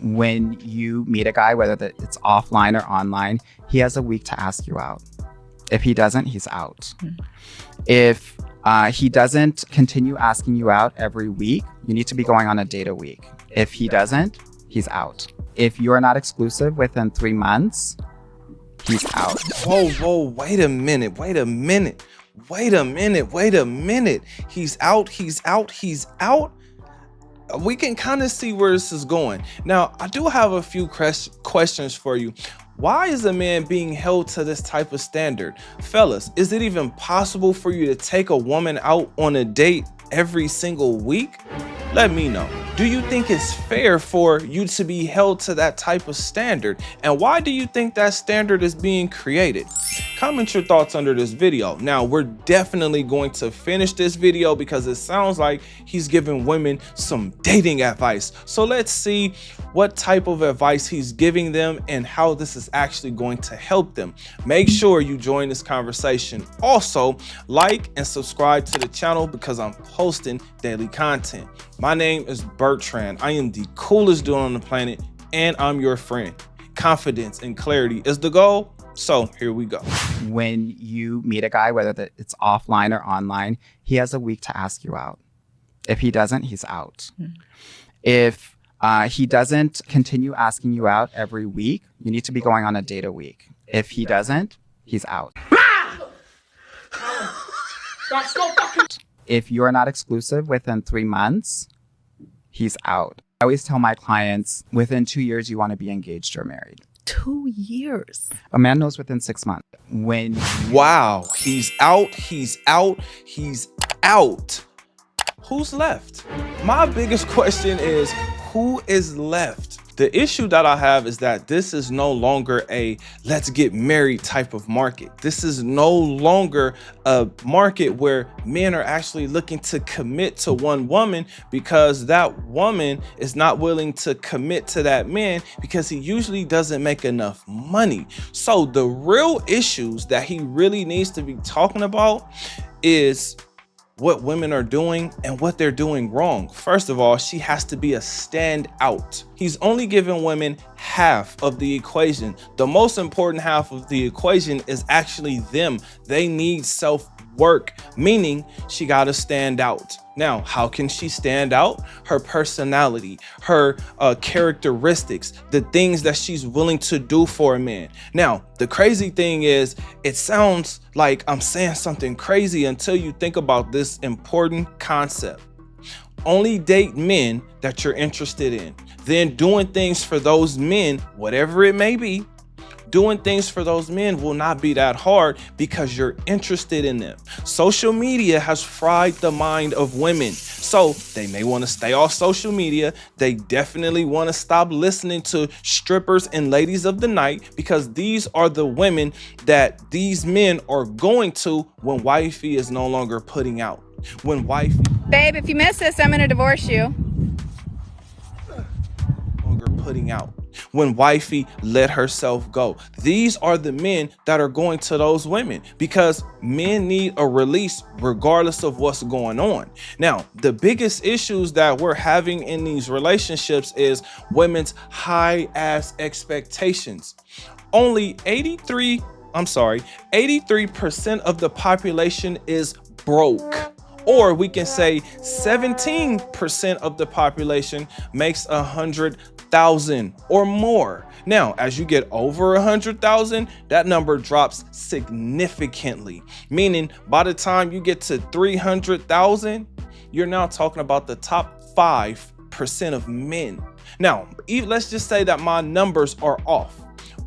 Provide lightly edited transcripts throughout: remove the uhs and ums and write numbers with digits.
When you meet a guy, whether it's offline or online, he has a week to ask you out. If he doesn't, he's out. If he doesn't continue asking you out every week, you need to be going on a date a week. If he doesn't, he's out. If you're not exclusive within 3 months, he's out. Whoa, wait a minute. He's out. We can kind of see where this is going. Now, I do have a few questions for you. Why is a man being held to this type of standard? Fellas, is it even possible for you to take a woman out on a date every single week? Let me know. Do you think it's fair for you to be held to that type of standard? And why do you think that standard is being created? Comment your thoughts under this video. Now, we're definitely going to finish this video because it sounds like he's giving women some dating advice. So let's see what type of advice he's giving them and how this is actually going to help them. Make sure you join this conversation. Also, like and subscribe to the channel because I'm posting daily content. My name is Bertrand. I am the coolest dude on the planet and I'm your friend. Confidence and clarity is the goal. So here we go. When you meet a guy, whether it's offline or online, he has a week to ask you out. If he doesn't, he's out. If he doesn't continue asking you out every week, you need to be going on a date a week. If he doesn't, he's out. If you're not exclusive within 3 months, he's out. I always tell my clients, within 2 years, you want to be engaged or married. 2 years. A man knows within 6 months. Wow, he's out. Who's left? My biggest question is, who is left? The issue that I have is that this is no longer a let's get married type of market. This is no longer a market where men are actually looking to commit to one woman because that woman is not willing to commit to that man because he usually doesn't make enough money. So the real issues that he really needs to be talking about is what women are doing and what they're doing wrong. First of all, she has to be a standout. He's only giving women half of the equation. The most important half of the equation is actually them. They need self-work, meaning she got to stand out. Now, how can she stand out? Her personality, her characteristics, the things that she's willing to do for a man. Now, the crazy thing is, it sounds like I'm saying something crazy until you think about this important concept. Only date men that you're interested in. Then doing things for those men, whatever it may be, doing things for those men will not be that hard because you're interested in them. Social media has fried the mind of women. So they may want to stay off social media. They definitely want to stop listening to strippers and ladies of the night because these are the women that these men are going to when wifey is no longer putting out. When wifey... Babe, if you miss this, I'm going to divorce you. Putting out. When wifey let herself go. These are the men that are going to those women because men need a release regardless of what's going on. Now, the biggest issues that we're having in these relationships is women's high ass expectations. Only 83% of the population is broke. Or we can say 17% of the population makes 100,000 or more. Now, as you get over 100,000, that number drops significantly. Meaning by the time you get to 300,000, you're now talking about the top 5% of men. Now, let's just say that my numbers are off.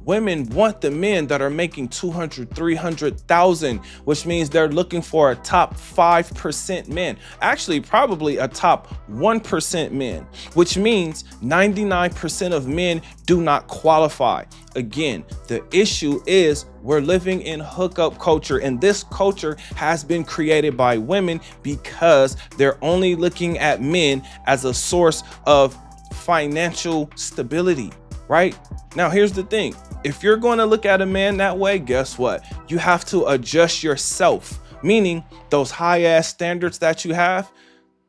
Women want the men that are making 200, 300,000, which means they're looking for a top 5% men. Actually, probably a top 1% men, which means 99% of men do not qualify. Again, the issue is we're living in hookup culture, and this culture has been created by women because they're only looking at men as a source of financial stability. Right? Now, here's the thing. If you're going to look at a man that way, guess what? You have to adjust yourself, meaning those high ass standards that you have,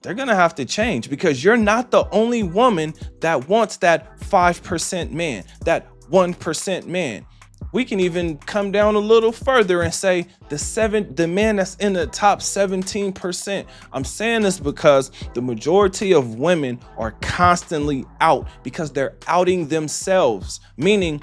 they're going to have to change, because you're not the only woman that wants that 5% man, that 1% man. We can even come down a little further and say the man that's in the top 17%. I'm saying this because the majority of women are constantly out because they're outing themselves. Meaning,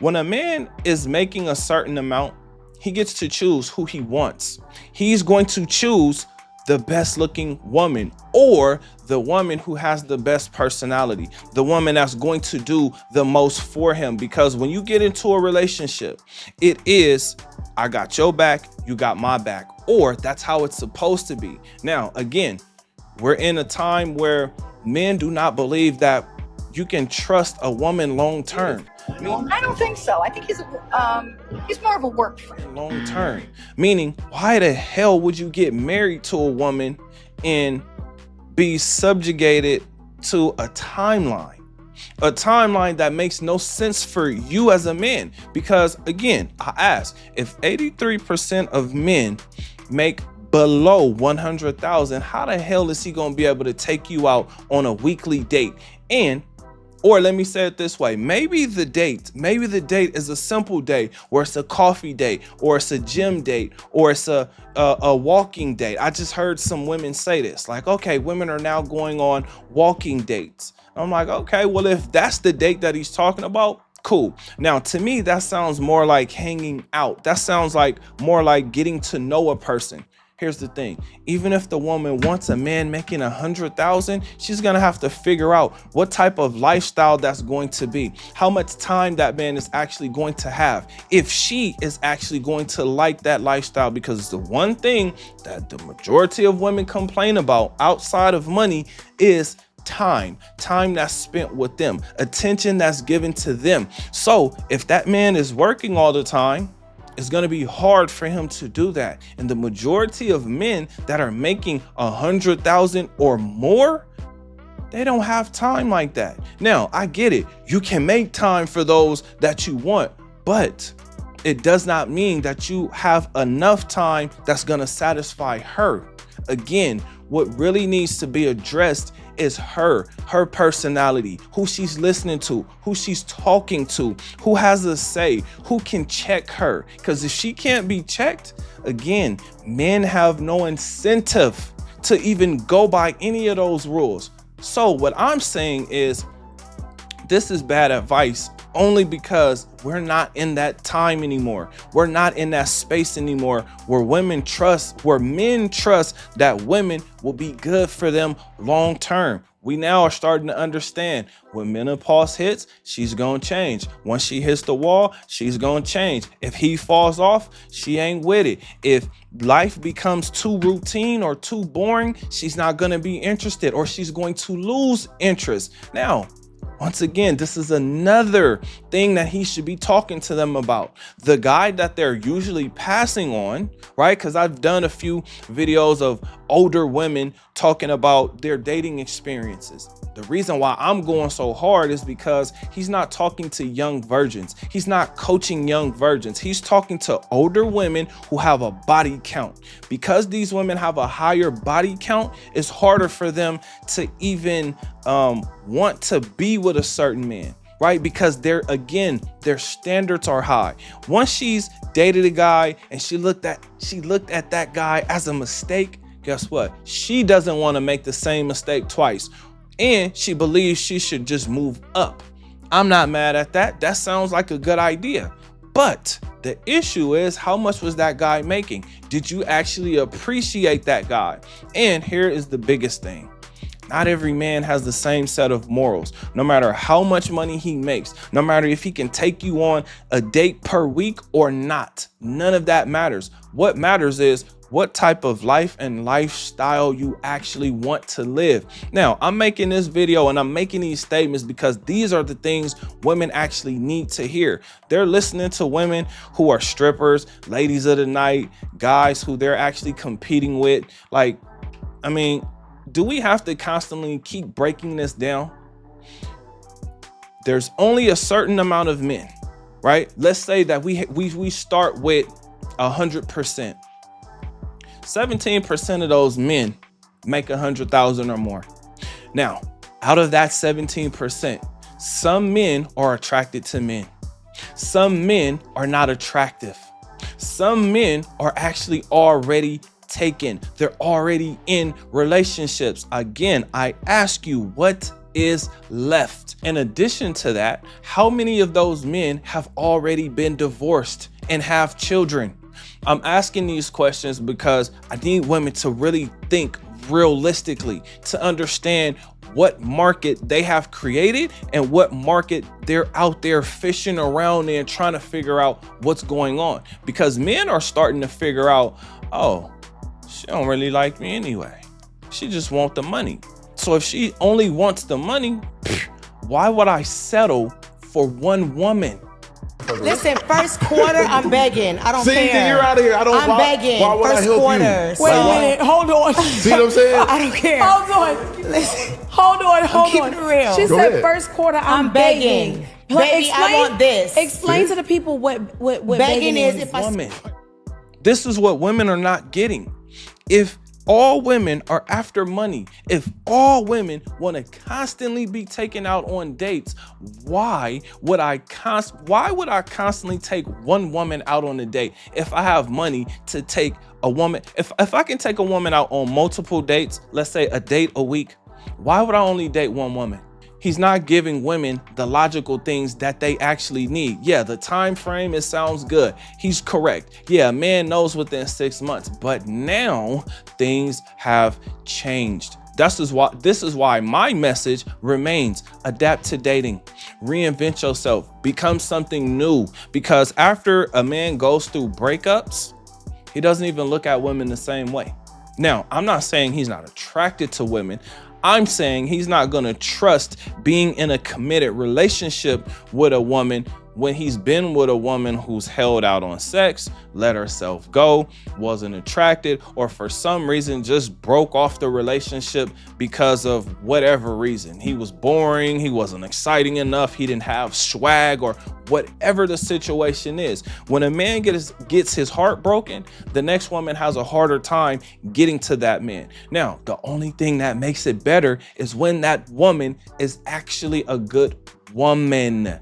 when a man is making a certain amount, he gets to choose who he wants. He's going to choose the best looking woman, or the woman who has the best personality, the woman that's going to do the most for him. Because when you get into a relationship, it is, I got your back, you got my back, or that's how it's supposed to be. Now, again, we're in a time where men do not believe that you can trust a woman long term. I don't think so. I think he's more of a work friend. Long term, meaning, why the hell would you get married to a woman and be subjugated to a timeline that makes no sense for you as a man? Because again, I ask, if 83% of men make below 100,000, how the hell is he going to be able to take you out on a weekly date? Or let me say it this way, maybe the date is a simple date, or it's a coffee date, or it's a gym date, or it's a walking date. I just heard some women say this, like, okay, women are now going on walking dates. I'm like, okay, well, if that's the date that he's talking about, cool. Now, to me, that sounds more like hanging out. That sounds like more like getting to know a person. Here's the thing. Even if the woman wants a man making 100,000, she's going to have to figure out what type of lifestyle that's going to be, how much time that man is actually going to have, if she is actually going to like that lifestyle. Because the one thing that the majority of women complain about outside of money is time that's spent with them, attention that's given to them. So if that man is working all the time, it's going to be hard for him to do that. And the majority of men that are making 100,000 or more, they don't have time like that. Now, I get it. You can make time for those that you want, but it does not mean that you have enough time that's going to satisfy her. Again, what really needs to be addressed is her personality, who she's listening to, who she's talking to, who has a say, who can check her. Because if she can't be checked, again, men have no incentive to even go by any of those rules. So what I'm saying is, this is bad advice only because we're not in that time anymore. We're not in that space anymore where men trust that women will be good for them long term. We now are starting to understand when menopause hits, she's going to change. Once she hits the wall, she's going to change. If he falls off, she ain't with it. If life becomes too routine or too boring, she's not going to be interested, or she's going to lose interest. Now, once again, this is another thing that he should be talking to them about. The guy that they're usually passing on, right? Because I've done a few videos of older women talking about their dating experiences. The reason why I'm going so hard is because he's not talking to young virgins. He's not coaching young virgins. He's talking to older women who have a body count. Because these women have a higher body count, it's harder for them to even want to be with a certain man, right? Because their standards are high. Once she's dated a guy and she looked at that guy as a mistake, guess what? She doesn't want to make the same mistake twice. And she believes she should just move up. I'm not mad at that. That sounds like a good idea. But the issue is, how much was that guy making? Did you actually appreciate that guy? And here is the biggest thing. Not every man has the same set of morals. No matter how much money he makes, no matter if he can take you on a date per week or not, none of that matters. What matters is what type of life and lifestyle you actually want to live. Now, I'm making this video and I'm making these statements because these are the things women actually need to hear. They're listening to women who are strippers, ladies of the night, guys who they're actually competing with. Like, I mean, do we have to constantly keep breaking this down? There's only a certain amount of men, right? Let's say that we start with 100%. 17% of those men make 100,000 or more. Now, out of that 17%, some men are attracted to men. Some men are not attractive. Some men are actually already taken. They're already in relationships. Again, I ask you, what is left? In addition to that, how many of those men have already been divorced and have children? I'm asking these questions because I need women to really think realistically, to understand what market they have created and what market they're out there fishing around in, trying to figure out what's going on. Because men are starting to figure out, oh, she don't really like me anyway. She just wants the money. So if she only wants the money, why would I settle for one woman? Listen, first quarter, I'm begging. I don't care. See, you're out of here. I'm begging. Why would First I help quarter. you? Wait a minute. Hold on. See what I'm saying? I don't care. Hold on. Listen. Hold on. Keep it real. She Go said ahead. first quarter, I'm begging. Baby, I want this. Explain to the people what Begging is if I Woman. This is what women are not getting. If all women are after money, if all women want to constantly be taken out on dates, why would I constantly take one woman out on a date if I have money to take a woman? If I can take a woman out on multiple dates, let's say a date a week, why would I only date one woman? He's not giving women the logical things that they actually need. Yeah, the time frame, it sounds good. He's correct. Yeah, a man knows within 6 months, but now things have changed. This is why my message remains: adapt to dating, reinvent yourself, become something new. Because after a man goes through breakups, he doesn't even look at women the same way. Now, I'm not saying he's not attracted to women. I'm saying he's not going to trust being in a committed relationship with a woman when he's been with a woman who's held out on sex, let herself go, wasn't attracted, or for some reason just broke off the relationship because of whatever reason. He was boring, he wasn't exciting enough, he didn't have swag, or whatever the situation is. When a man gets his heart broken, the next woman has a harder time getting to that man. Now, the only thing that makes it better is when that woman is actually a good woman.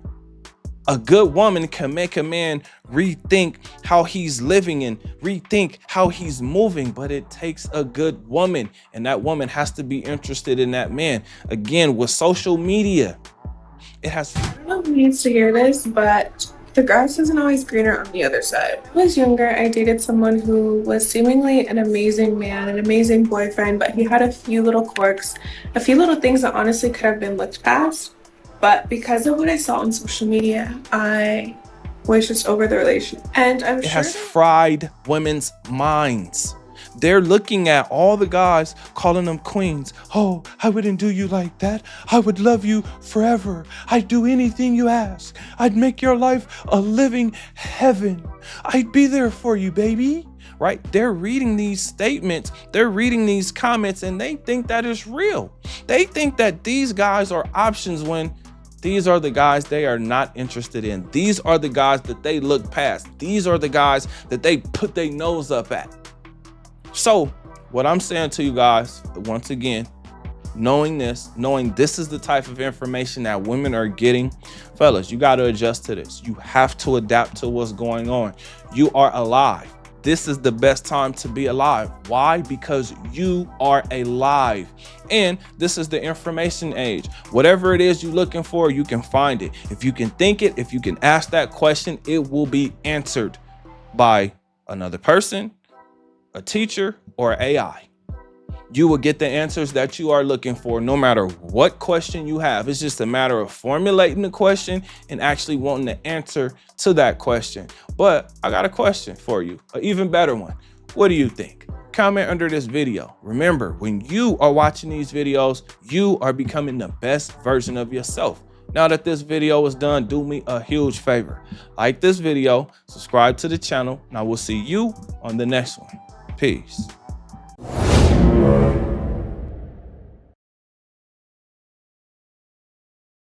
A good woman can make a man rethink how he's living and rethink how he's moving, but it takes a good woman, and that woman has to be interested in that man. Again, with social media, it has... No one needs to hear this, but the grass isn't always greener on the other side. When I was younger, I dated someone who was seemingly an amazing man, an amazing boyfriend, but he had a few little quirks, a few little things that honestly could have been looked past. But because of what I saw on social media, I was just over the relationship. And I'm sure it has fried women's minds. They're looking at all the guys calling them queens. Oh, I wouldn't do you like that. I would love you forever. I'd do anything you ask. I'd make your life a living heaven. I'd be there for you, baby. Right? They're reading these statements, they're reading these comments, and they think that is real. They think that these guys are options when these are the guys they are not interested in. These are the guys that they look past. These are the guys that they put their nose up at. So what I'm saying to you guys, once again, knowing this is the type of information that women are getting, fellas, you got to adjust to this. You have to adapt to what's going on. You are alive. This is the best time to be alive. Why? Because you are alive. And this is the information age. Whatever it is you're looking for, you can find it. If you can think it, if you can ask that question, it will be answered by another person, a teacher, or AI. You will get the answers that you are looking for no matter what question you have. It's just a matter of formulating the question and actually wanting the answer to that question. But I got a question for you, an even better one. What do you think? Comment under this video. Remember, when you are watching these videos, you are becoming the best version of yourself. Now that this video is done, do me a huge favor. Like this video, subscribe to the channel, and I will see you on the next one. Peace.